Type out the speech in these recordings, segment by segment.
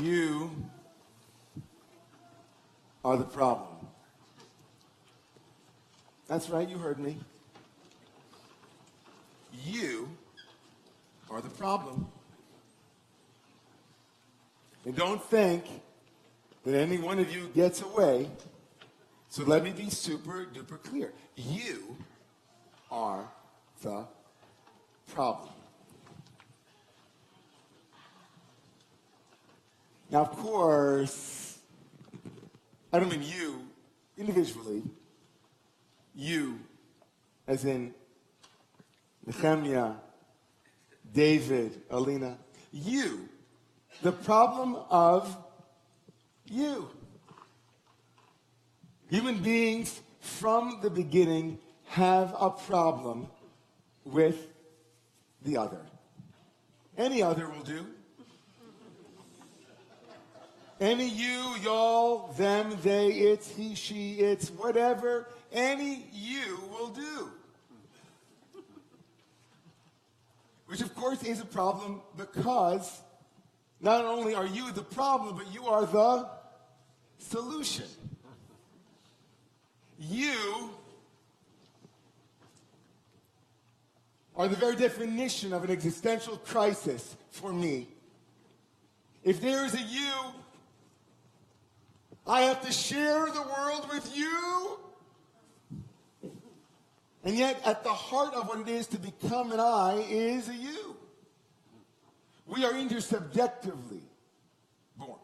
You are the problem. That's right, you heard me. You are the problem. And don't think that any one of you gets away. So let me be super duper clear. You are the problem. Now, of course, I don't mean you individually. You, as in Nehemiah, David, Alina. You, the problem of you. Human beings from the beginning have a problem with the other. Any other will do. Any you, y'all, them, they, it's, he, she, it's, whatever, any you will do. Which, of course, is a problem because not only are you the problem, but you are the solution. You are the very definition of an existential crisis for me. If there is a you, I have to share the world with you. And yet, at the heart of what it is to become an I is a you. We are intersubjectively born.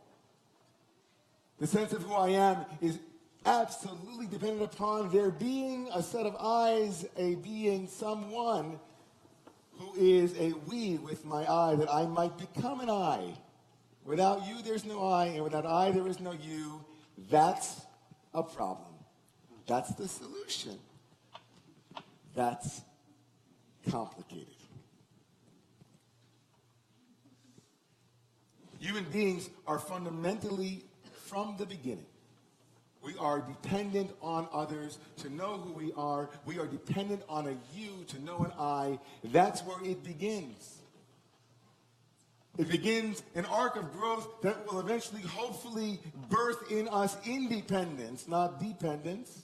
The sense of who I am is absolutely dependent upon there being a set of I's, a being, someone who is a we with my I, that I might become an I. Without you, there's no I, and without I, there is no you. That's a problem. That's the solution. That's complicated. Human beings are fundamentally, from the beginning, we are dependent on others to know who we are. We are dependent on a you to know an I. That's where it begins. It begins an arc of growth that will eventually, hopefully, birth in us independence, not dependence.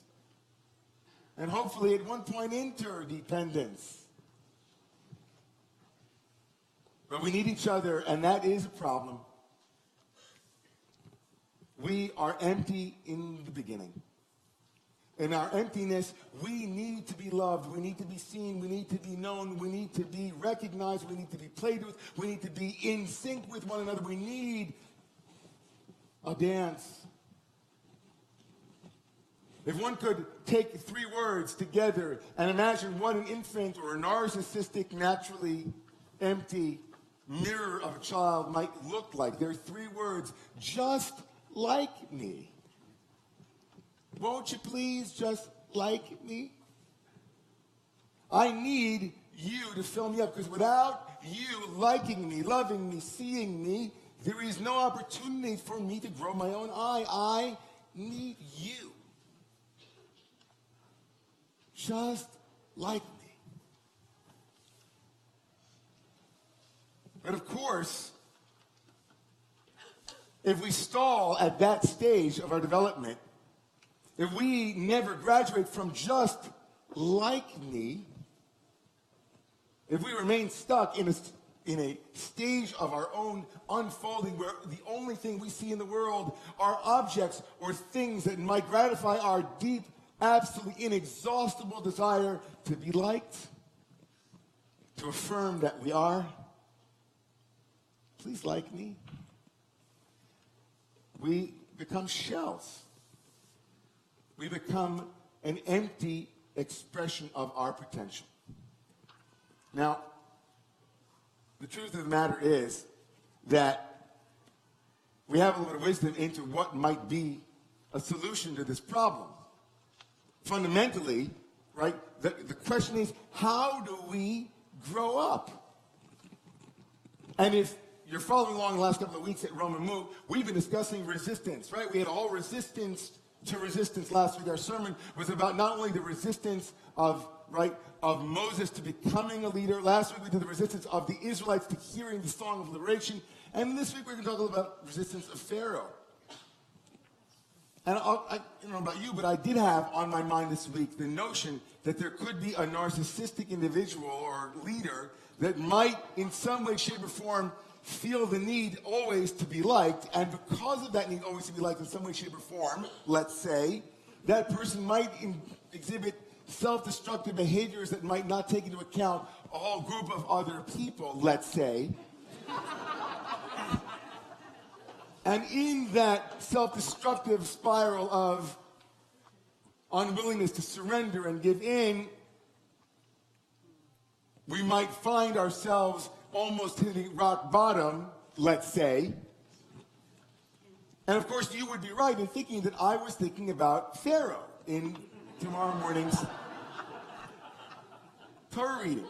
And hopefully, at one point, interdependence. But we need each other, and that is a problem. We are empty in the beginning. In our emptiness, we need to be loved, we need to be seen, we need to be known, we need to be recognized, we need to be played with, we need to be in sync with one another. We need a dance. If one could take three words together and imagine what an infant or a narcissistic, naturally empty mirror of a child might look like, there are three words: just like me. Won't you please just like me? I need you to fill me up, because without you liking me, loving me, seeing me, there is no opportunity for me to grow my own I need you. Just like me. But of course, if we stall at that stage of our development, if we never graduate from just like me, if we remain stuck in a stage of our own unfolding where the only thing we see in the world are objects or things that might gratify our deep, absolutely inexhaustible desire to be liked, to affirm that we are, please like me, we become shells. We become an empty expression of our potential. Now, the truth of the matter is that we have a little bit of wisdom into what might be a solution to this problem. Fundamentally, right, the question is, how do we grow up? And if you're following along the last couple of weeks at Roman Move, we've been discussing resistance, right? We had all resistance to resistance last week. Our sermon was about not only the resistance of Moses to becoming a leader. Last week we did the resistance of the Israelites to hearing the song of liberation. And this week we're going to talk about resistance of Pharaoh. And I don't know about you, but I did have on my mind this week the notion that there could be a narcissistic individual or leader that might, in some way, shape, or form, feel the need always to be liked. And because of that need always to be liked in some way, shape, or form, let's say, that person might exhibit self-destructive behaviors that might not take into account a whole group of other people, let's say. And in that self-destructive spiral of unwillingness to surrender and give in, we might find ourselves almost hitting rock bottom, let's say. And of course, you would be right in thinking that I was thinking about Pharaoh in tomorrow morning's Torah reading.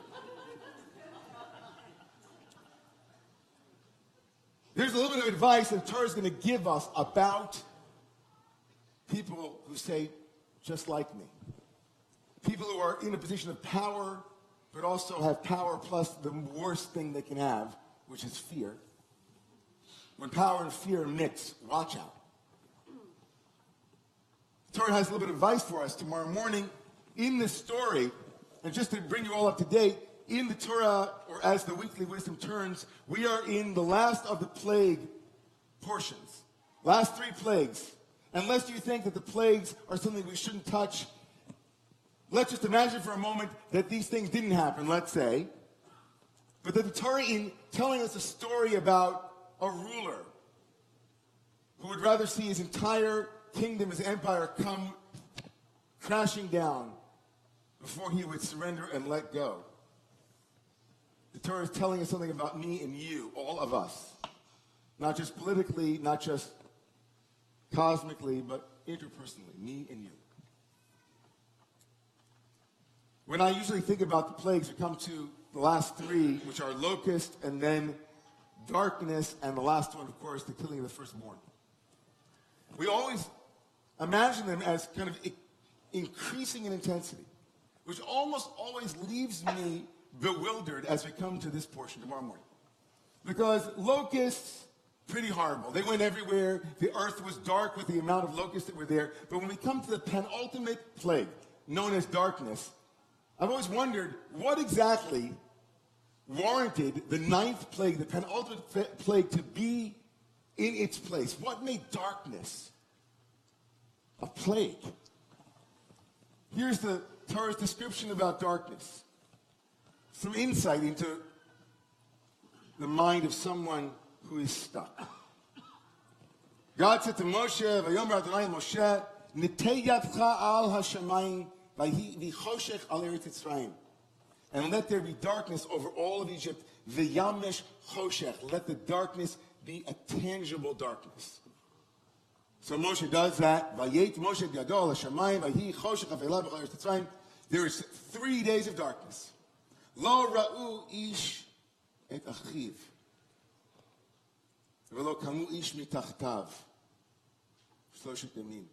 There's a little bit of advice that Torah is going to give us about people who say, just like me. People who are in a position of power, but also have power plus the worst thing they can have, which is fear. When power and fear mix, watch out. Torah has a little bit of advice for us tomorrow morning in this story. And just to bring you all up to date, in the Torah, or as the weekly wisdom turns, we are in the last of the plague portions. Last 3 plagues. Unless you think that the plagues are something we shouldn't touch, let's just imagine for a moment that these things didn't happen, let's say. But that the Torah, in telling us a story about a ruler who would rather see his entire kingdom, his empire, come crashing down before he would surrender and let go. The Torah is telling us something about me and you, all of us. Not just politically, not just cosmically, but interpersonally, me and you. When I usually think about the plagues, we come to the last 3, which are locust and then darkness, and the last one, of course, the killing of the firstborn. We always imagine them as kind of increasing in intensity, which almost always leaves me bewildered as we come to this portion tomorrow morning. Because locusts, pretty horrible. They went everywhere. The earth was dark with the amount of locusts that were there. But when we come to the penultimate plague, known as darkness, I've always wondered what exactly warranted the 9th plague, the penultimate plague, to be in its place. What made darkness a plague? Here's the Torah's description about darkness. Some insight into the mind of someone who is stuck. God said to Moshe, "Vayomer Adonai Moshe, Nitei yadcha al hashamayim v'choshech al eretz Mitzrayim, and let there be darkness over all of Egypt. V'yamesh choshech, let the darkness be a tangible darkness." So Moshe does that. Vayet Moshe b'yado al hashamayim v'choshech afilah b'chol eretz Mitzrayim. There is 3 days of darkness. Lo ra'u ish et achiv, v'lo kamu ish mitachtav, shloshet yamim,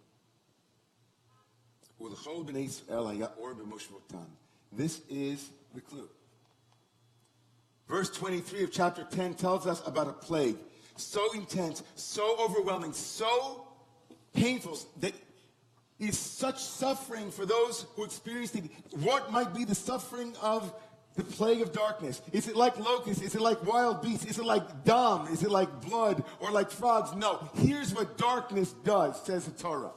u'lechol b'nei Yisrael haya or b'moshvotan. This is the clue. Verse 23 of chapter 10 tells us about a plague so intense, so overwhelming, so painful that is such suffering for those who experience it. What might be the suffering of the plague of darkness? Is it like locusts? Is it like wild beasts? Is it like dam? Is it like blood or like frogs? No. Here's what darkness does, says the Torah.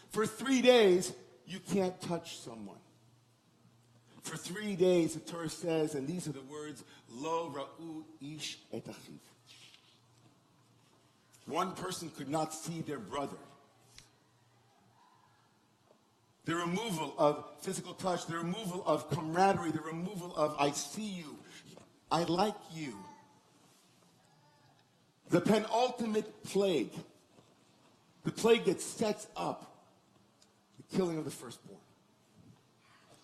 For 3 days, you can't touch someone. For 3 days, the Torah says, and these are the words, Lo ra'u ish et achiv. One person could not see their brother. The removal of physical touch, the removal of camaraderie, the removal of I see you, I like you. The penultimate plague, the plague that sets up the killing of the firstborn,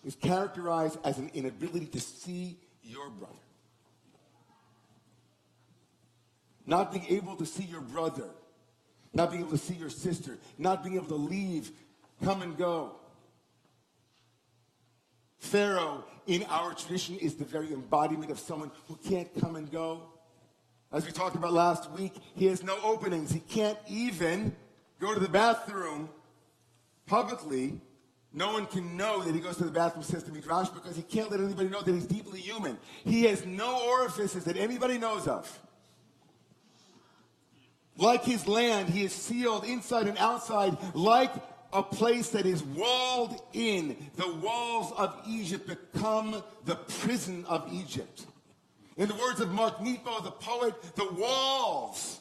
is characterized as an inability to see your brother. Not being able to see your brother, not being able to see your sister, not being able to leave, come and go. Pharaoh, in our tradition, is the very embodiment of someone who can't come and go. As we talked about last week, he has no openings. He can't even go to the bathroom publicly. No one can know that he goes to the bathroom, says to Midrash, because he can't let anybody know that he's deeply human. He has no orifices that anybody knows of. Like his land, he is sealed inside and outside, like a place that is walled in. The walls of Egypt become the prison of Egypt. In the words of Mark Nepo, the poet, the walls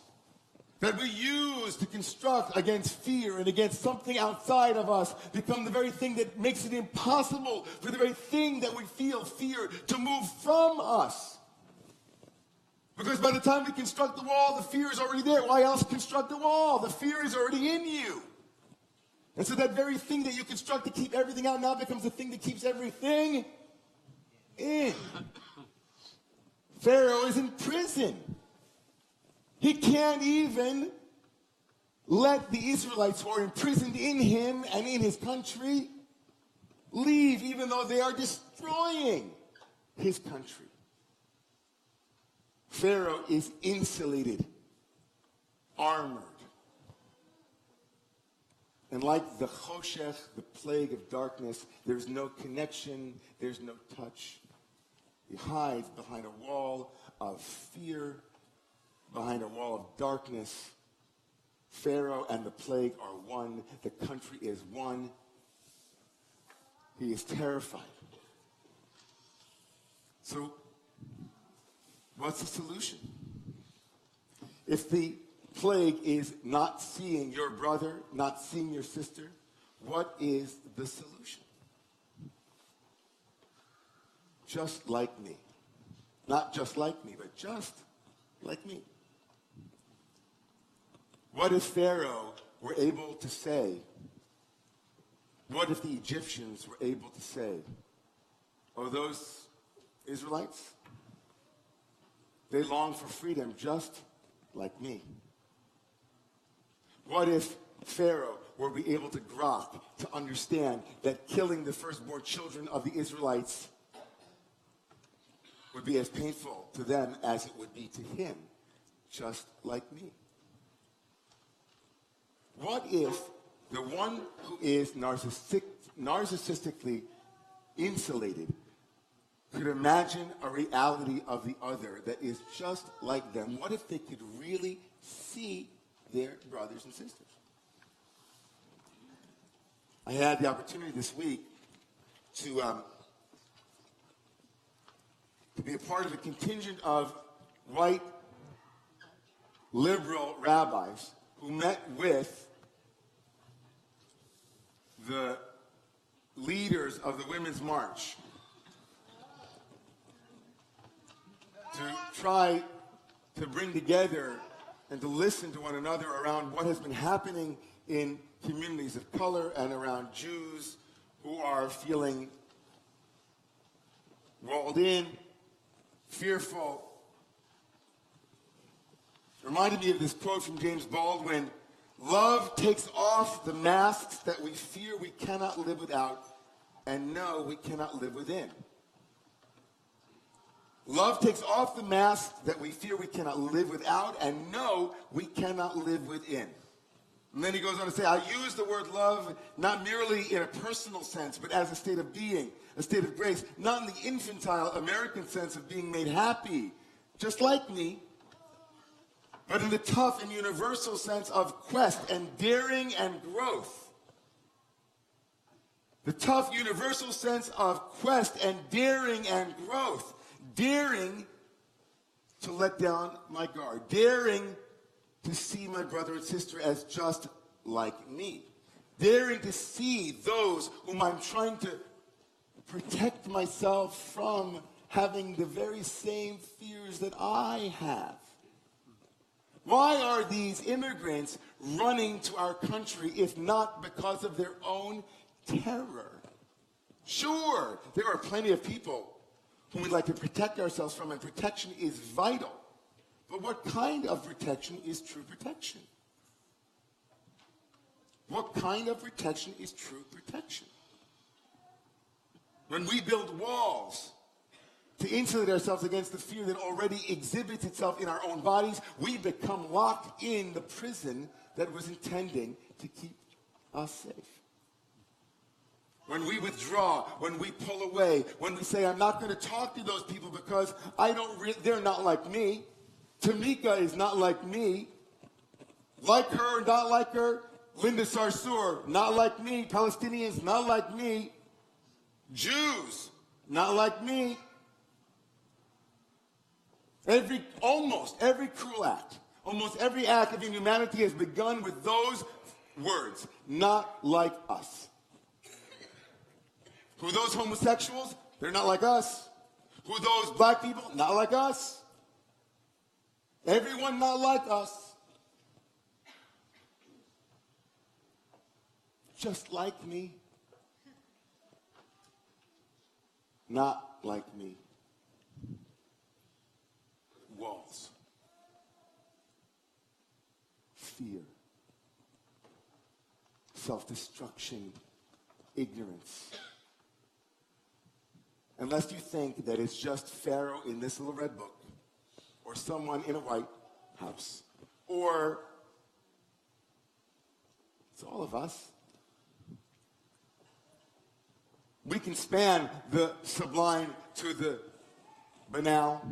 that we use to construct against fear and against something outside of us become the very thing that makes it impossible for the very thing that we feel fear to move from us. Because by the time we construct the wall, the fear is already there. Why else construct the wall? The fear is already in you. And so that very thing that you construct to keep everything out now becomes the thing that keeps everything in. Pharaoh is in prison. He can't even let the Israelites who are imprisoned in him and in his country leave, even though they are destroying his country. Pharaoh is insulated, armored. And like the choshech, the plague of darkness, there's no connection, there's no touch. He hides behind a wall of fear, behind a wall of darkness. Pharaoh and the plague are one. The country is one. He is terrified. So, what's the solution? If the plague is not seeing your brother, not seeing your sister, what is the solution? Just like me. Not just like me, but just like me. What if Pharaoh were able to say, what if the Egyptians were able to say, oh, those Israelites, they long for freedom just like me. What if Pharaoh were be able to grok, to understand that killing the firstborn children of the Israelites would be as painful to them as it would be to him, just like me? What if the one who is narcissistically insulated could imagine a reality of the other that is just like them? What if they could really see their brothers and sisters? I had the opportunity this week to be a part of a contingent of white liberal rabbis who met with the leaders of the Women's March to try to bring together and to listen to one another around what has been happening in communities of color and around Jews who are feeling walled in, fearful. It reminded me of this quote from James Baldwin: love takes off the masks that we fear we cannot live without and know we cannot live within. Love takes off the masks that we fear we cannot live without and know we cannot live within. And then he goes on to say, I use the word love not merely in a personal sense, but as a state of being, a state of grace, not in the infantile American sense of being made happy, just like me, but in the tough and universal sense of quest and daring and growth. The tough universal sense of quest and daring and growth. Daring to let down my guard. Daring to see my brother and sister as just like me. Daring to see those whom I'm trying to protect myself from having the very same fears that I have. Why are these immigrants running to our country if not because of their own terror? Sure, there are plenty of people whom we'd like to protect ourselves from, and protection is vital. But what kind of protection is true protection? What kind of protection is true protection? When we build walls to insulate ourselves against the fear that already exhibits itself in our own bodies, we become locked in the prison that was intending to keep us safe. When we withdraw, when we pull away, when we say, I'm not going to talk to those people because they're not like me. Tamika is not like me. Like her, not like her. Linda Sarsour, not like me. Palestinians, not like me. Jews, not like me. Almost every cruel act, almost every act of inhumanity has begun with those words, not like us. Who are those homosexuals? They're not like us. Who are those black people? Not like us. Everyone not like us. Just like me. Not like me. Walls. Fear. Self-destruction. Ignorance. Unless you think that it's just Pharaoh in this little red book, or someone in a White House, or it's all of us. We can span the sublime to the banal.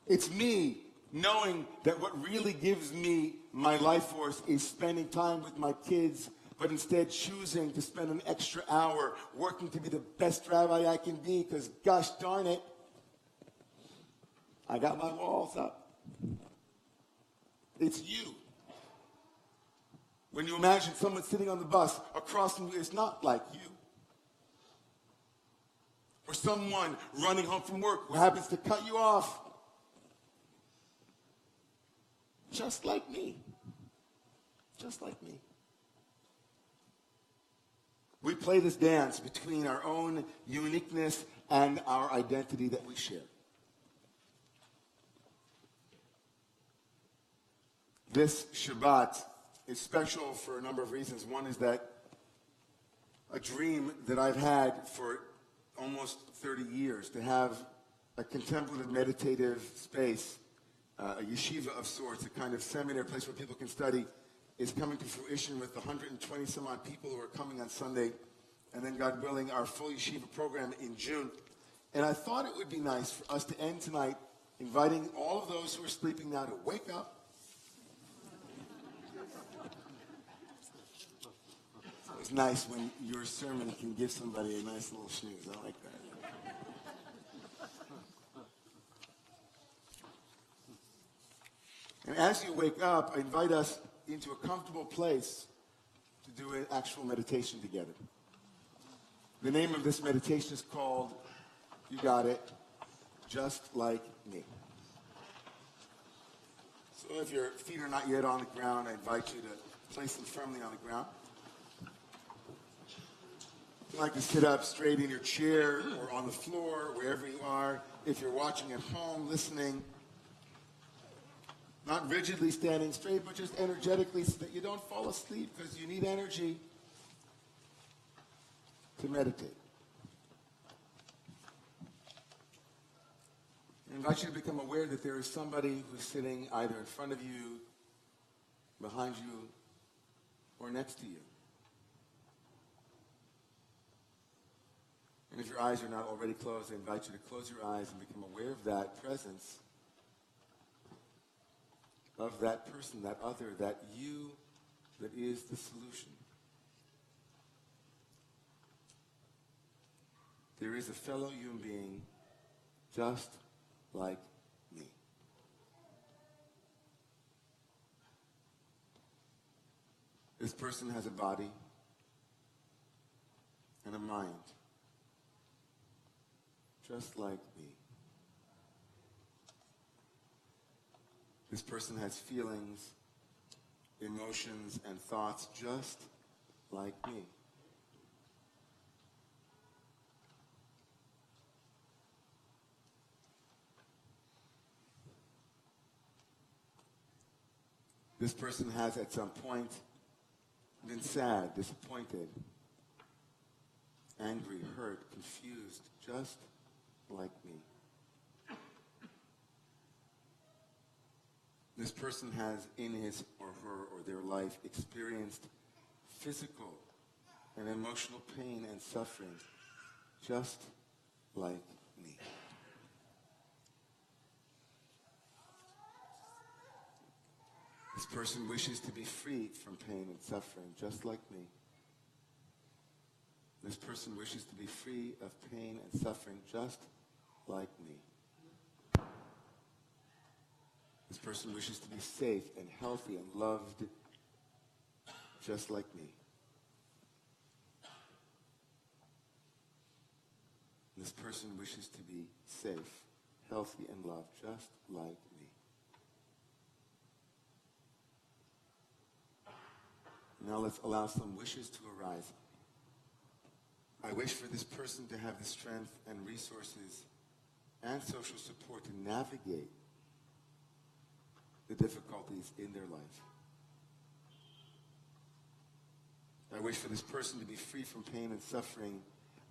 It's me knowing that what really gives me my life force is spending time with my kids, but instead choosing to spend an extra hour working to be the best rabbi I can be, because gosh darn it, I got my walls up. It's you. When you imagine someone sitting on the bus across from you, it's not like you. Or someone running home from work who happens to cut you off. Just like me. Just like me. We play this dance between our own uniqueness and our identity that we share. This Shabbat is special for a number of reasons. One is that a dream that I've had for almost 30 years, to have a contemplative, meditative space, a yeshiva of sorts, a kind of seminary place where people can study, is coming to fruition with 120 some odd people who are coming on Sunday, and then, God willing, our full yeshiva program in June. And I thought it would be nice for us to end tonight inviting all of those who are sleeping now to wake up. It's nice when your sermon can give somebody a nice little snooze. I like that. And as you wake up, I invite us into a comfortable place to do an actual meditation together. The name of this meditation is called, you got it, Just Like Me. So if your feet are not yet on the ground, I invite you to place them firmly on the ground. If you'd like to sit up straight in your chair or on the floor, wherever you are, if you're watching at home, listening, not rigidly standing straight, but just energetically so that you don't fall asleep, because you need energy to meditate. I invite you to become aware that there is somebody who's sitting either in front of you, behind you, or next to you. And if your eyes are not already closed, I invite you to close your eyes and become aware of that presence, of that person, that other, that you that is the solution. There is a fellow human being just like me. This person has a body and a mind, just like me. This person has feelings, emotions, and thoughts just like me. This person has at some point been sad, disappointed, angry, hurt, confused, just like me. This person has in his or her or their life experienced physical and emotional pain and suffering just like me. This person wishes to be free from pain and suffering just like me. This person wishes to be free of pain and suffering just like me. This person wishes to be safe and healthy and loved just like me. This person wishes to be safe, healthy, and loved just like me. Now let's allow some wishes to arise. I wish for this person to have the strength and resources and social support to navigate the difficulties in their life. I wish for this person to be free from pain and suffering.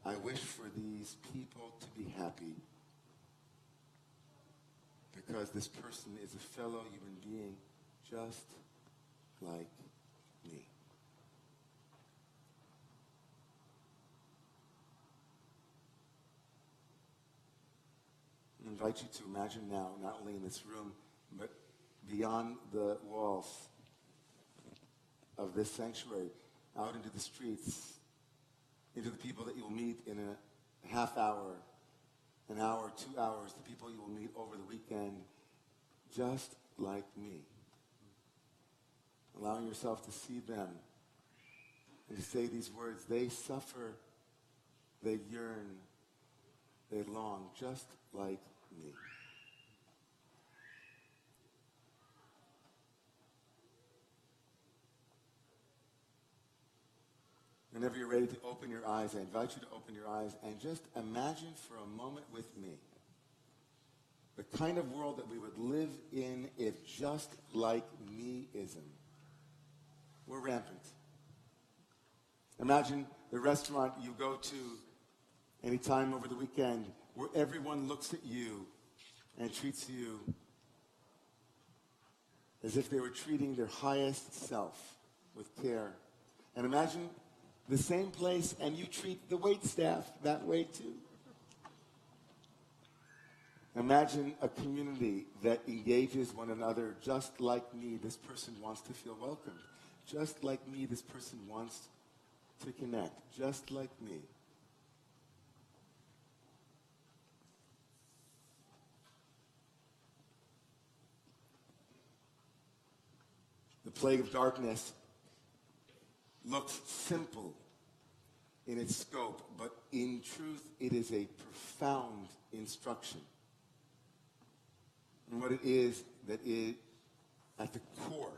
I wish for these people to be happy because this person is a fellow human being just like me. I invite you to imagine now, not only in this room, but beyond the walls of this sanctuary, out into the streets, into the people that you'll meet in a half hour, an hour, 2 hours, the people you will meet over the weekend, just like me. Allowing yourself to see them and to say these words. They suffer, they yearn, they long, just like me. Whenever you're ready to open your eyes, I invite you to open your eyes and just imagine for a moment with me the kind of world that we would live in if just like me-ism were rampant. Imagine the restaurant you go to anytime over the weekend where everyone looks at you and treats you as if they were treating their highest self with care. And imagine the same place and you treat the wait staff that way too. Imagine a community that engages one another just like me. This person wants to feel welcomed. Just like me, this person wants to connect. Just like me. The plague of darkness looks simple in its scope, but in truth, it is a profound instruction. And what it is, that it, at the core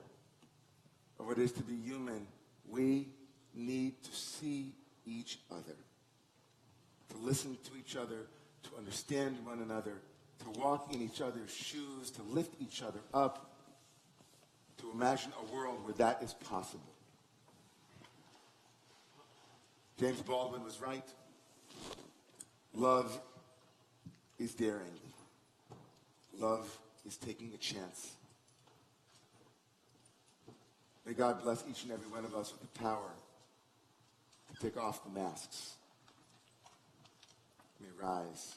of what it is to be human, we need to see each other, to listen to each other, to understand one another, to walk in each other's shoes, to lift each other up, to imagine a world where that is possible. James Baldwin was right. Love is daring. Love is taking a chance. May God bless each and every one of us with the power to take off the masks. May rise.